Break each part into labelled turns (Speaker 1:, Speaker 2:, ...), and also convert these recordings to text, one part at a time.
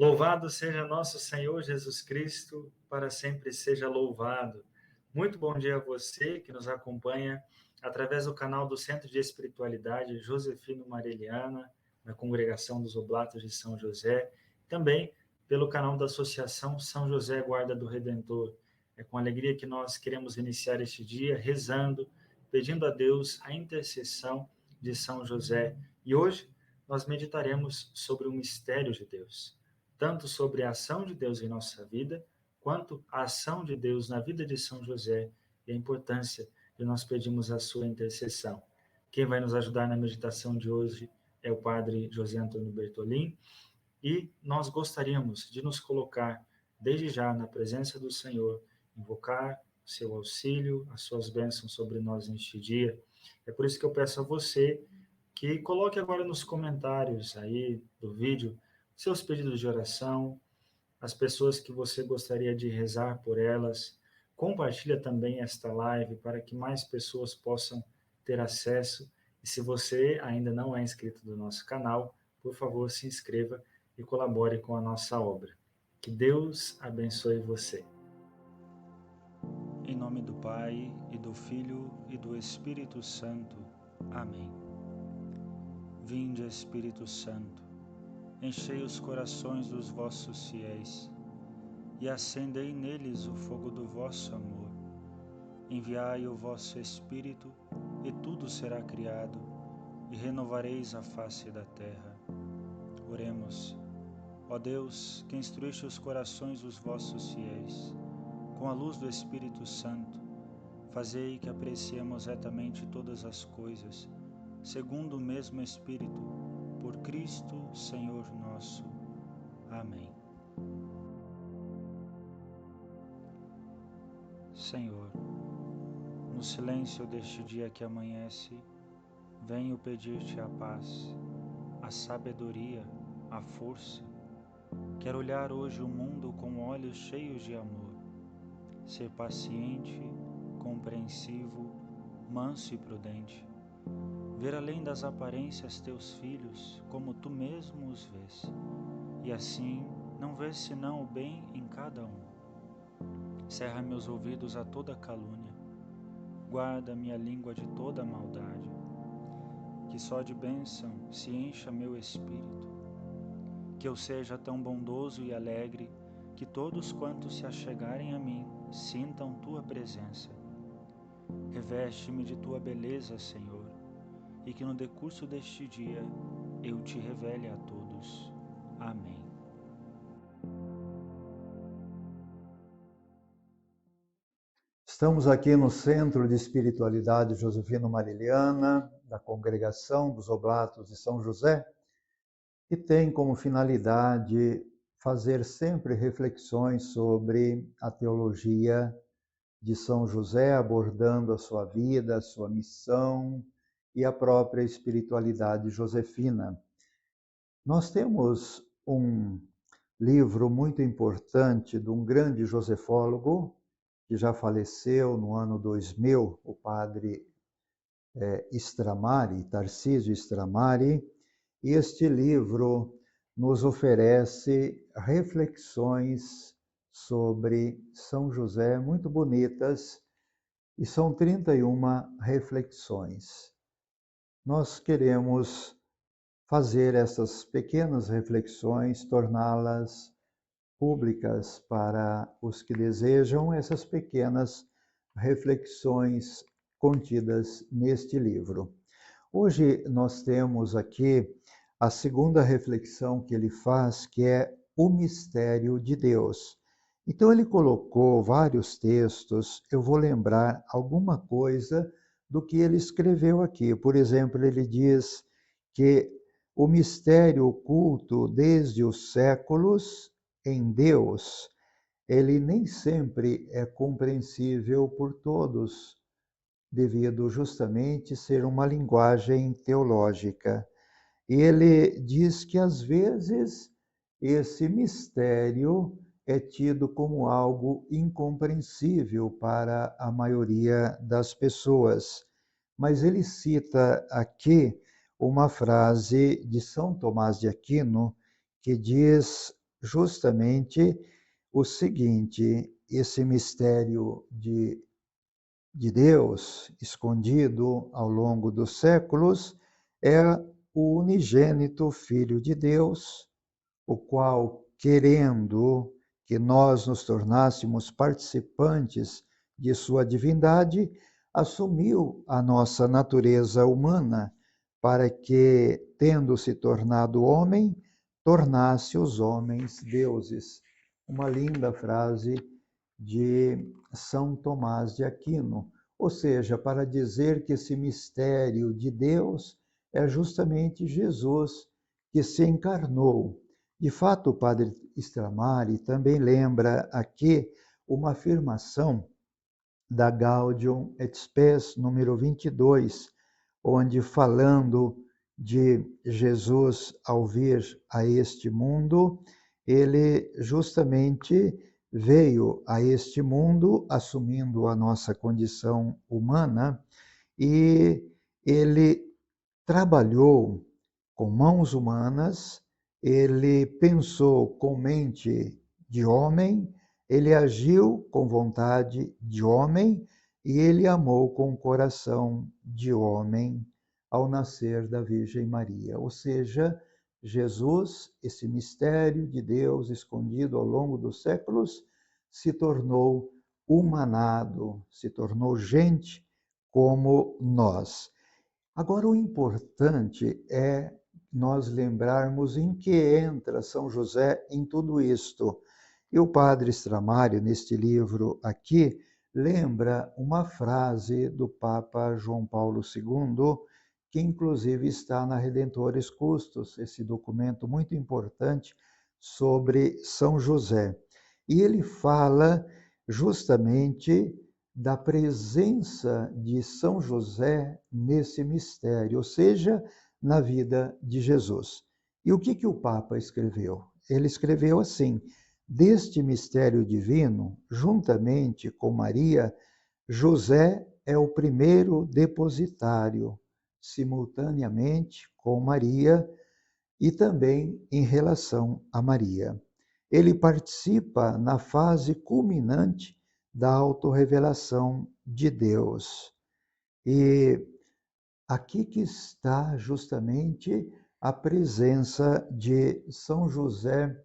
Speaker 1: Louvado seja nosso Senhor Jesus Cristo, para sempre seja louvado. Muito bom dia a você que nos acompanha através do canal do Centro de Espiritualidade Josefino Mareliana, na Congregação dos Oblatos de São José, também pelo canal da Associação São José Guarda do Redentor. É com alegria que nós queremos iniciar este dia rezando, pedindo a Deus a intercessão de São José. E hoje nós meditaremos sobre o mistério de Deus, tanto sobre a ação de Deus em nossa vida, quanto a ação de Deus na vida de São José e a importância de nós pedirmos a sua intercessão. Quem vai nos ajudar na meditação de hoje é o Padre José Antônio Bertolin, e nós gostaríamos de nos colocar desde já na presença do Senhor, invocar seu auxílio, as suas bênçãos sobre nós neste dia. É por isso que eu peço a você que coloque agora nos comentários aí do vídeo seus pedidos de oração, as pessoas que você gostaria de rezar por elas. Compartilha também esta live para que mais pessoas possam ter acesso. E se você ainda não é inscrito do nosso canal, por favor, se inscreva e colabore com a nossa obra. Que Deus abençoe você.
Speaker 2: Em nome do Pai, e do Filho, e do Espírito Santo. Amém. Vinde, Espírito Santo, enchei os corações dos vossos fiéis, e acendei neles o fogo do vosso amor. Enviai o vosso Espírito, e tudo será criado, e renovareis a face da terra. Oremos. Ó Deus, que instruíste os corações dos vossos fiéis, com a luz do Espírito Santo, fazei que apreciemos retamente todas as coisas, segundo o mesmo Espírito, por Cristo, Senhor nosso. Amém. Senhor, no silêncio deste dia que amanhece, venho pedir-te a paz, a sabedoria, a força. Quero olhar hoje o mundo com olhos cheios de amor, ser paciente, compreensivo, manso e prudente, ver além das aparências teus filhos como tu mesmo os vês, e assim não ver senão o bem em cada um. Cerra meus ouvidos a toda calúnia, guarda minha língua de toda maldade, que só de bênção se encha meu espírito, que eu seja tão bondoso e alegre, que todos quantos se achegarem a mim sintam tua presença. Reveste-me de tua beleza, Senhor, e que no decurso deste dia eu te revele a todos. Amém.
Speaker 3: Estamos aqui no Centro de Espiritualidade Josefino Mareliana, da Congregação dos Oblatos de São José, e tem como finalidade fazer sempre reflexões sobre a teologia de São José, abordando a sua vida, a sua missão e a própria espiritualidade josefina. Nós temos um livro muito importante de um grande josefólogo, que já faleceu no ano 2000, o padre Stramari, Tarcísio Stramari, e este livro nos oferece reflexões sobre São José muito bonitas, e são 31 reflexões. Nós queremos fazer essas pequenas reflexões, torná-las públicas para os que desejam essas pequenas reflexões contidas neste livro. Hoje nós temos aqui a segunda reflexão que ele faz, que é o mistério de Deus. Então ele colocou vários textos, eu vou lembrar alguma coisa do que ele escreveu aqui. Por exemplo, ele diz que o mistério oculto desde os séculos em Deus, ele nem sempre é compreensível por todos, devido justamente ser uma linguagem teológica. Ele diz que às vezes esse mistério é tido como algo incompreensível para a maioria das pessoas. Mas ele cita aqui uma frase de São Tomás de Aquino que diz: justamente o seguinte: esse mistério de Deus, escondido ao longo dos séculos, é o unigênito Filho de Deus, o qual, querendo que nós nos tornássemos participantes de sua divindade, assumiu a nossa natureza humana, para que, tendo se tornado homem, tornasse os homens deuses. Uma linda frase de São Tomás de Aquino, ou seja, para dizer que esse mistério de Deus é justamente Jesus que se encarnou. De fato, o padre Stramari também lembra aqui uma afirmação da Gaudium et Spes, número 22, onde, falando de Jesus ao vir a este mundo, ele justamente veio a este mundo assumindo a nossa condição humana e ele trabalhou com mãos humanas, ele pensou com mente de homem, ele agiu com vontade de homem e ele amou com coração de homem ao nascer da Virgem Maria. Ou seja, Jesus, esse mistério de Deus escondido ao longo dos séculos, se tornou humanado, se tornou gente como nós. Agora, o importante é nós lembrarmos em que entra São José em tudo isto. E o padre Stramari, neste livro aqui, lembra uma frase do Papa João Paulo II, que inclusive está na Redentores Custos, esse documento muito importante sobre São José. E ele fala justamente da presença de São José nesse mistério, ou seja, na vida de Jesus. E o que o Papa escreveu? Ele escreveu assim: deste mistério divino, juntamente com Maria, José é o primeiro depositário, simultaneamente com Maria e também em relação a Maria. Ele participa na fase culminante da autorrevelação de Deus. E aqui que está justamente a presença de São José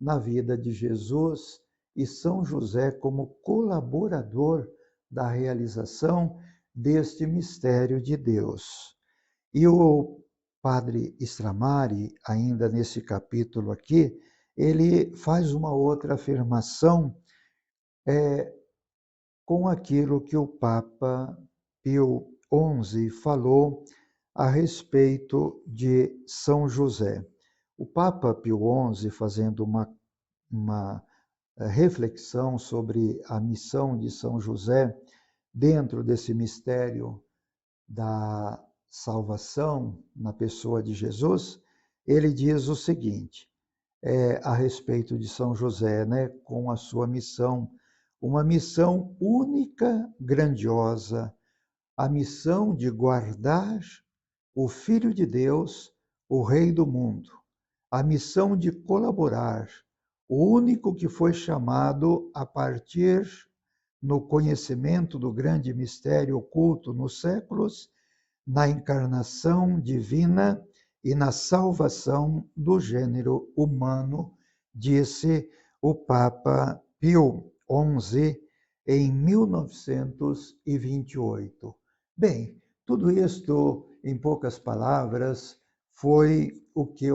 Speaker 3: na vida de Jesus e São José como colaborador da realização deste mistério de Deus. E o padre Stramari, ainda nesse capítulo aqui, ele faz uma outra afirmação com aquilo que o Papa Pio XI falou a respeito de São José. O Papa Pio XI, fazendo uma reflexão sobre a missão de São José dentro desse mistério da salvação na pessoa de Jesus, ele diz o seguinte, a respeito de São José, né, com a sua missão, uma missão única, grandiosa, a missão de guardar o Filho de Deus, o Rei do mundo, a missão de colaborar, o único que foi chamado a partir no conhecimento do grande mistério oculto nos séculos, na encarnação divina e na salvação do gênero humano, disse o Papa Pio XI em 1928. Bem, tudo isto, em poucas palavras, foi o que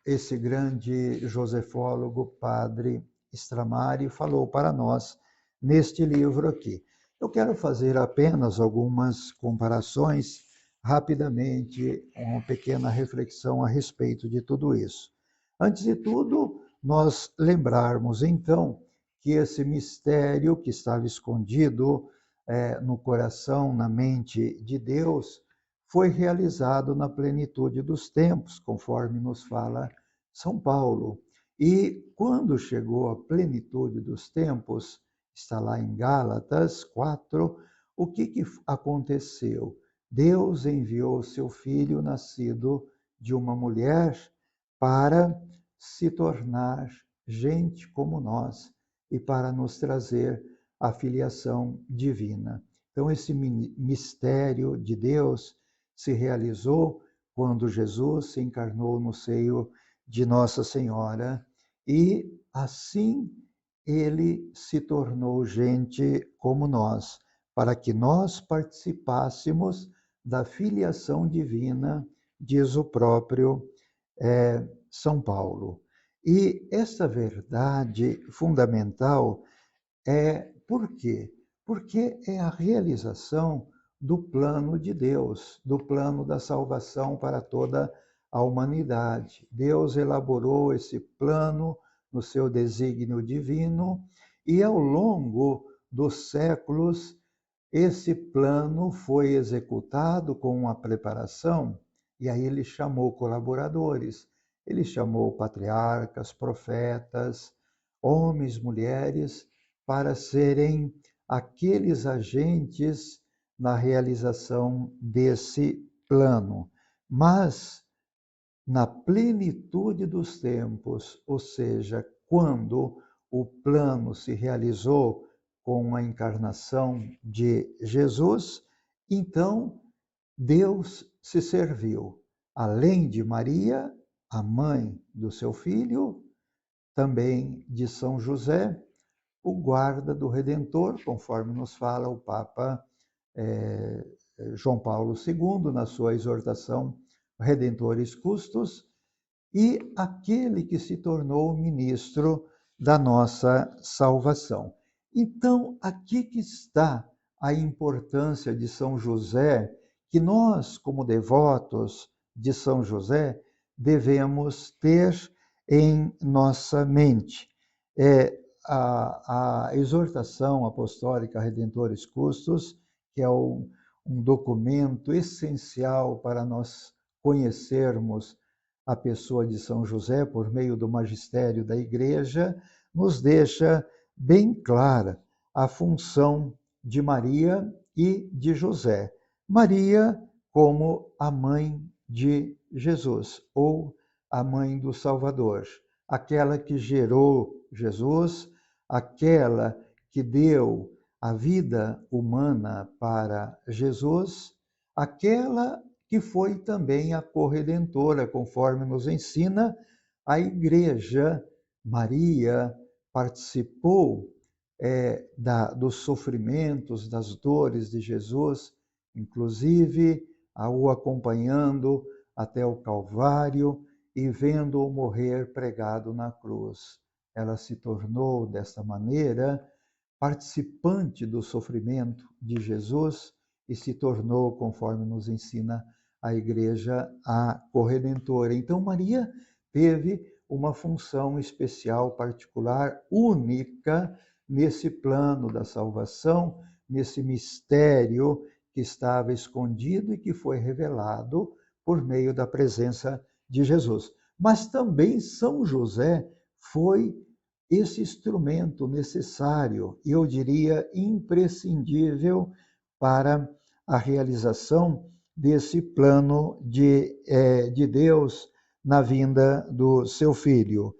Speaker 3: esse grande josefólogo, padre Stramari, falou para nós neste livro aqui. Eu quero fazer apenas algumas comparações rapidamente, uma pequena reflexão a respeito de tudo isso. Antes de tudo, nós lembrarmos então que esse mistério que estava escondido no coração, na mente de Deus, foi realizado na plenitude dos tempos, conforme nos fala São Paulo. E quando chegou a plenitude dos tempos, está lá em Gálatas 4, o que aconteceu? Deus enviou seu Filho, nascido de uma mulher, para se tornar gente como nós e para nos trazer a filiação divina. Então, esse mistério de Deus se realizou quando Jesus se encarnou no seio de Nossa Senhora e assim ele se tornou gente como nós, para que nós participássemos da filiação divina, diz o próprio São Paulo. E essa verdade fundamental por quê? Porque é a realização do plano de Deus, do plano da salvação para toda a humanidade. Deus elaborou esse plano no seu desígnio divino e ao longo dos séculos esse plano foi executado com uma preparação e aí ele chamou colaboradores. Ele chamou patriarcas, profetas, homens, mulheres, para serem aqueles agentes na realização desse plano. Mas, na plenitude dos tempos, ou seja, quando o plano se realizou com a encarnação de Jesus, então Deus se serviu, além de Maria, a mãe do seu filho, também de São José, o guarda do Redentor, conforme nos fala o Papa João Paulo II, na sua exortação Redentores Custos, e aquele que se tornou ministro da nossa salvação. Então, aqui que está a importância de São José, que nós, como devotos de São José, devemos ter em nossa mente. A exortação apostólica Redentores Custos, que é um documento essencial para nós conhecermos a pessoa de São José por meio do magistério da Igreja, nos deixa bem clara a função de Maria e de José. Maria como a mãe de Jesus, ou a mãe do Salvador, aquela que gerou Jesus, aquela que deu a vida humana para Jesus, aquela que foi também a corredentora, conforme nos ensina a Igreja. Maria participou dos sofrimentos, das dores de Jesus, inclusive o acompanhando até o Calvário e vendo-o morrer pregado na cruz. Ela se tornou, dessa maneira, participante do sofrimento de Jesus e se tornou, conforme nos ensina a Igreja, a corredentora. Então, Maria teve uma função especial, particular, única, nesse plano da salvação, nesse mistério que estava escondido e que foi revelado por meio da presença de Jesus. Mas também São José foi esse instrumento necessário, eu diria imprescindível, para a realização desse plano de Deus na vinda do seu Filho.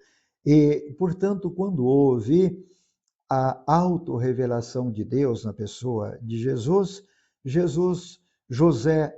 Speaker 3: E, portanto, quando houve a autorrevelação de Deus na pessoa de Jesus, José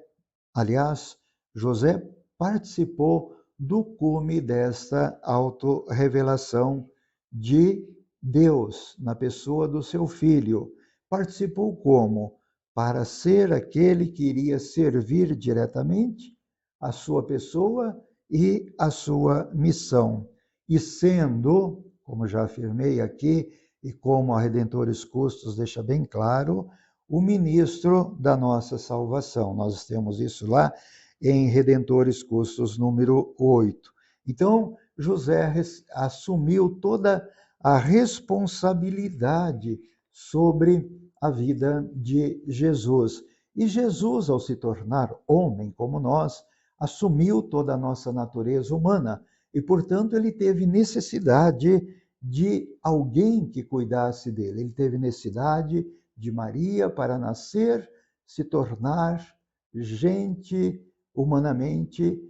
Speaker 3: participou do cume desta autorrevelação de Deus na pessoa do seu Filho. Participou como? Para ser aquele que iria servir diretamente a sua pessoa e a sua missão. E sendo, como já afirmei aqui, e como a Redentores Custos deixa bem claro, o ministro da nossa salvação. Nós temos isso lá em Redentores Custos número 8. Então, José assumiu toda a responsabilidade sobre a vida de Jesus. E Jesus, ao se tornar homem como nós, assumiu toda a nossa natureza humana e, portanto, ele teve necessidade de alguém que cuidasse dele. Ele teve necessidade de Maria para nascer, se tornar gente humanamente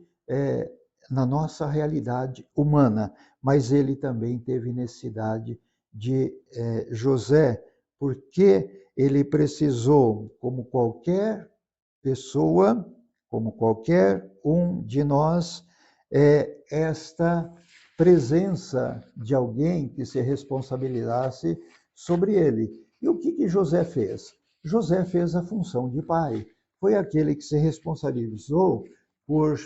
Speaker 3: na nossa realidade humana, mas ele também teve necessidade de José, porque ele precisou, como qualquer pessoa, como qualquer um de nós, esta presença de alguém que se responsabilizasse sobre ele. E o que José fez? José fez a função de pai. Foi aquele que se responsabilizou por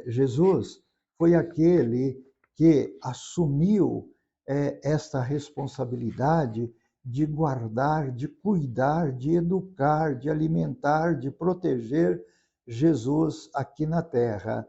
Speaker 3: Jesus, foi aquele que assumiu esta responsabilidade de guardar, de cuidar, de educar, de alimentar, de proteger Jesus aqui na terra.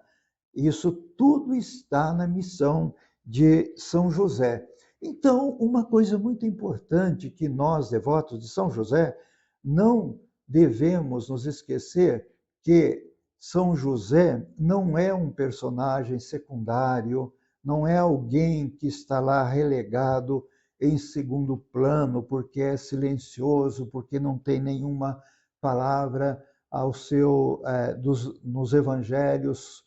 Speaker 3: Isso tudo está na missão de São José. Então, uma coisa muito importante que nós, devotos de São José, não devemos nos esquecer que São José não é um personagem secundário, não é alguém que está lá relegado em segundo plano, porque é silencioso, porque não tem nenhuma palavra ao seu nos evangelhos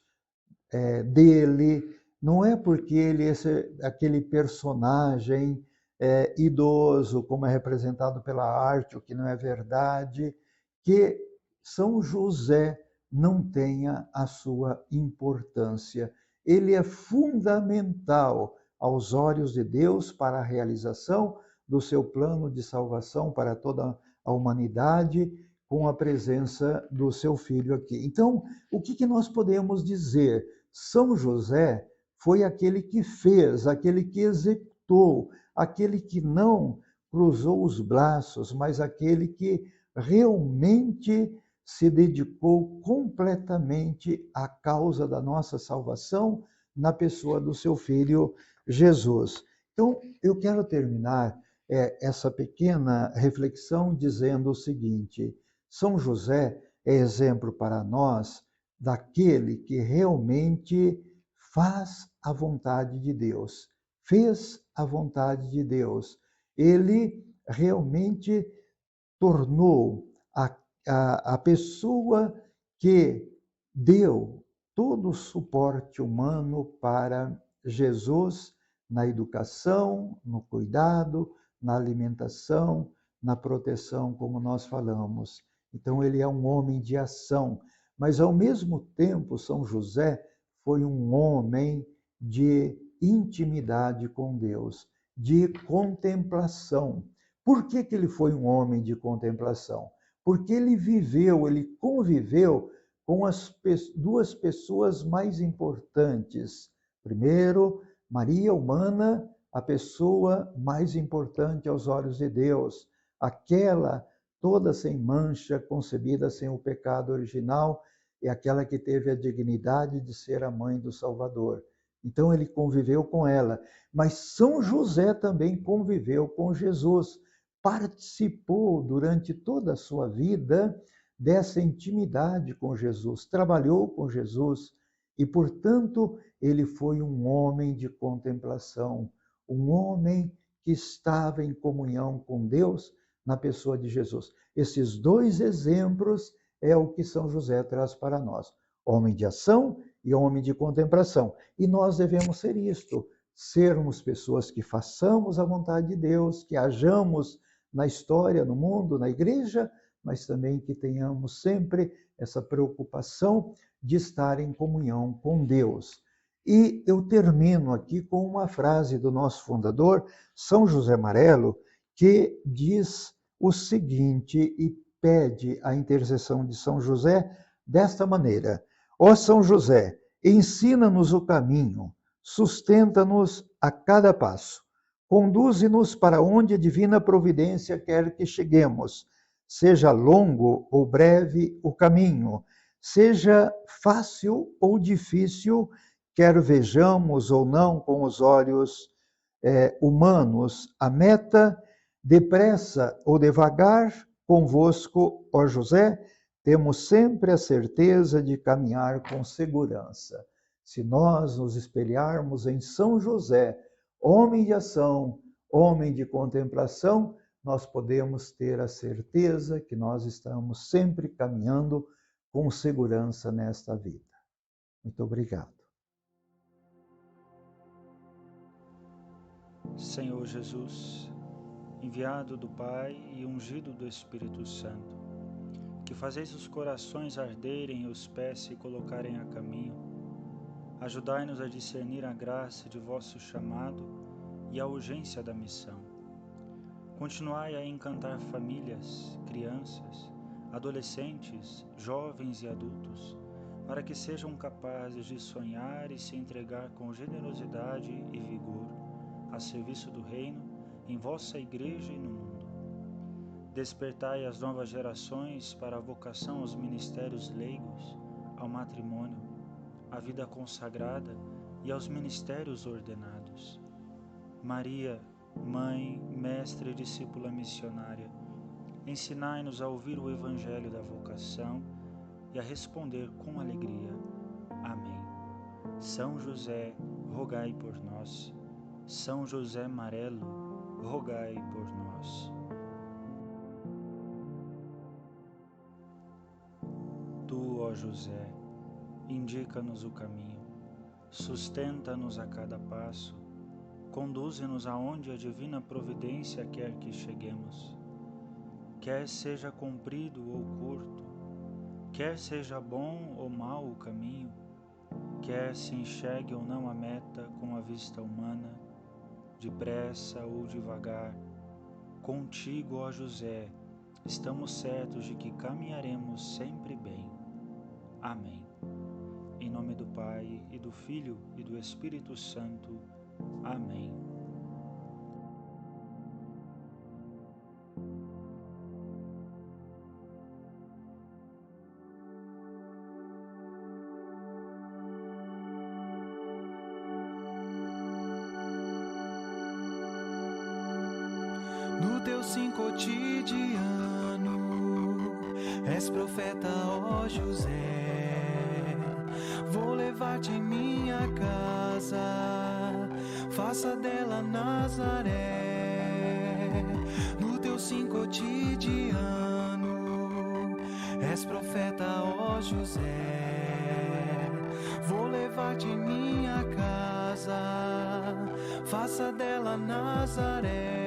Speaker 3: dele. Não é porque ele é aquele personagem idoso, como é representado pela arte, o que não é verdade, que São José não tenha a sua importância. Ele é fundamental aos olhos de Deus para a realização do seu plano de salvação para toda a humanidade, com a presença do seu filho aqui. Então, o que nós podemos dizer? São José foi aquele que fez, aquele que executou, aquele que não cruzou os braços, mas aquele que realmente se dedicou completamente à causa da nossa salvação na pessoa do seu filho Jesus. Então, eu quero terminar essa pequena reflexão dizendo o seguinte: São José é exemplo para nós daquele que realmente faz a vontade de Deus, fez a vontade de Deus. Ele realmente tornou a pessoa que deu todo o suporte humano para Jesus na educação, no cuidado, na alimentação, na proteção, como nós falamos. Então, ele é um homem de ação, mas, ao mesmo tempo, São José foi um homem de intimidade com Deus, de contemplação. Por que ele foi um homem de contemplação? Porque ele viveu, ele conviveu com as duas pessoas mais importantes. Primeiro, Maria, humana, a pessoa mais importante aos olhos de Deus, aquela toda sem mancha, concebida sem o pecado original, é aquela que teve a dignidade de ser a mãe do Salvador. Então ele conviveu com ela. Mas São José também conviveu com Jesus, participou durante toda a sua vida dessa intimidade com Jesus, trabalhou com Jesus e, portanto, ele foi um homem de contemplação, um homem que estava em comunhão com Deus na pessoa de Jesus. Esses dois exemplos é o que São José traz para nós: homem de ação e homem de contemplação. E nós devemos ser isto, sermos pessoas que façamos a vontade de Deus, que hajamos na história, no mundo, na igreja, mas também que tenhamos sempre essa preocupação de estar em comunhão com Deus. E eu termino aqui com uma frase do nosso fundador, São José Marello, que diz o seguinte e pede a intercessão de São José desta maneira: ó São José, ensina-nos o caminho, sustenta-nos a cada passo, conduze-nos para onde a divina providência quer que cheguemos, seja longo ou breve o caminho, seja fácil ou difícil, quer vejamos ou não com os olhos humanos a meta, depressa ou devagar, convosco, ó José, temos sempre a certeza de caminhar com segurança. Se nós nos espelharmos em São José, homem de ação, homem de contemplação, nós podemos ter a certeza que nós estamos sempre caminhando com segurança nesta vida. Muito obrigado.
Speaker 2: Senhor Jesus, enviado do Pai e ungido do Espírito Santo, que fazeis os corações arderem e os pés se colocarem a caminho, ajudai-nos a discernir a graça de vosso chamado e a urgência da missão. Continuai a encantar famílias, crianças, adolescentes, jovens e adultos, para que sejam capazes de sonhar e se entregar com generosidade e vigor a serviço do Reino em vossa Igreja e no mundo. Despertai as novas gerações para a vocação aos ministérios leigos, ao matrimônio, à vida consagrada e aos ministérios ordenados. Maria, Mãe, Mestre e Discípula Missionária, ensinai-nos a ouvir o Evangelho da vocação e a responder com alegria. Amém. São José, rogai por nós. São José Marelo, rogai por nós. Tu, ó José, indica-nos o caminho, sustenta-nos a cada passo, conduze-nos aonde a divina providência quer que cheguemos. Quer seja comprido ou curto, quer seja bom ou mau o caminho, quer se enxergue ou não a meta com a vista humana, depressa ou devagar, contigo, ó José, estamos certos de que caminharemos sempre bem. Amém. Em nome do Pai, e do Filho, e do Espírito Santo. Amém.
Speaker 4: No teu sim cotidiano, és profeta, ó José. Vou levar-te em minha casa, faça dela Nazaré. No teu sim cotidiano, és profeta, ó José. Vou levar-te em minha casa, faça dela Nazaré.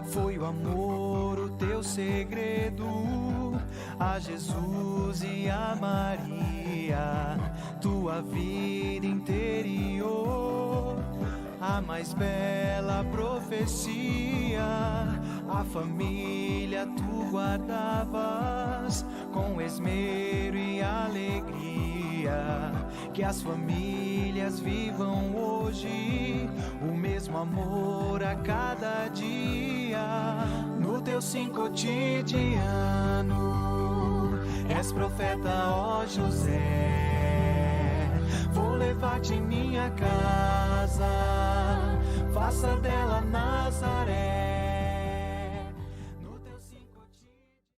Speaker 4: Foi o amor o teu segredo, a Jesus e a Maria, tua vida interior, a mais bela profecia. A família tu guardavas com esmero e alegria. Que as famílias vivam hoje o mesmo amor a cada dia. No teu sim cotidiano, és profeta, ó José. Vou levar-te em minha casa, faça dela Nazaré.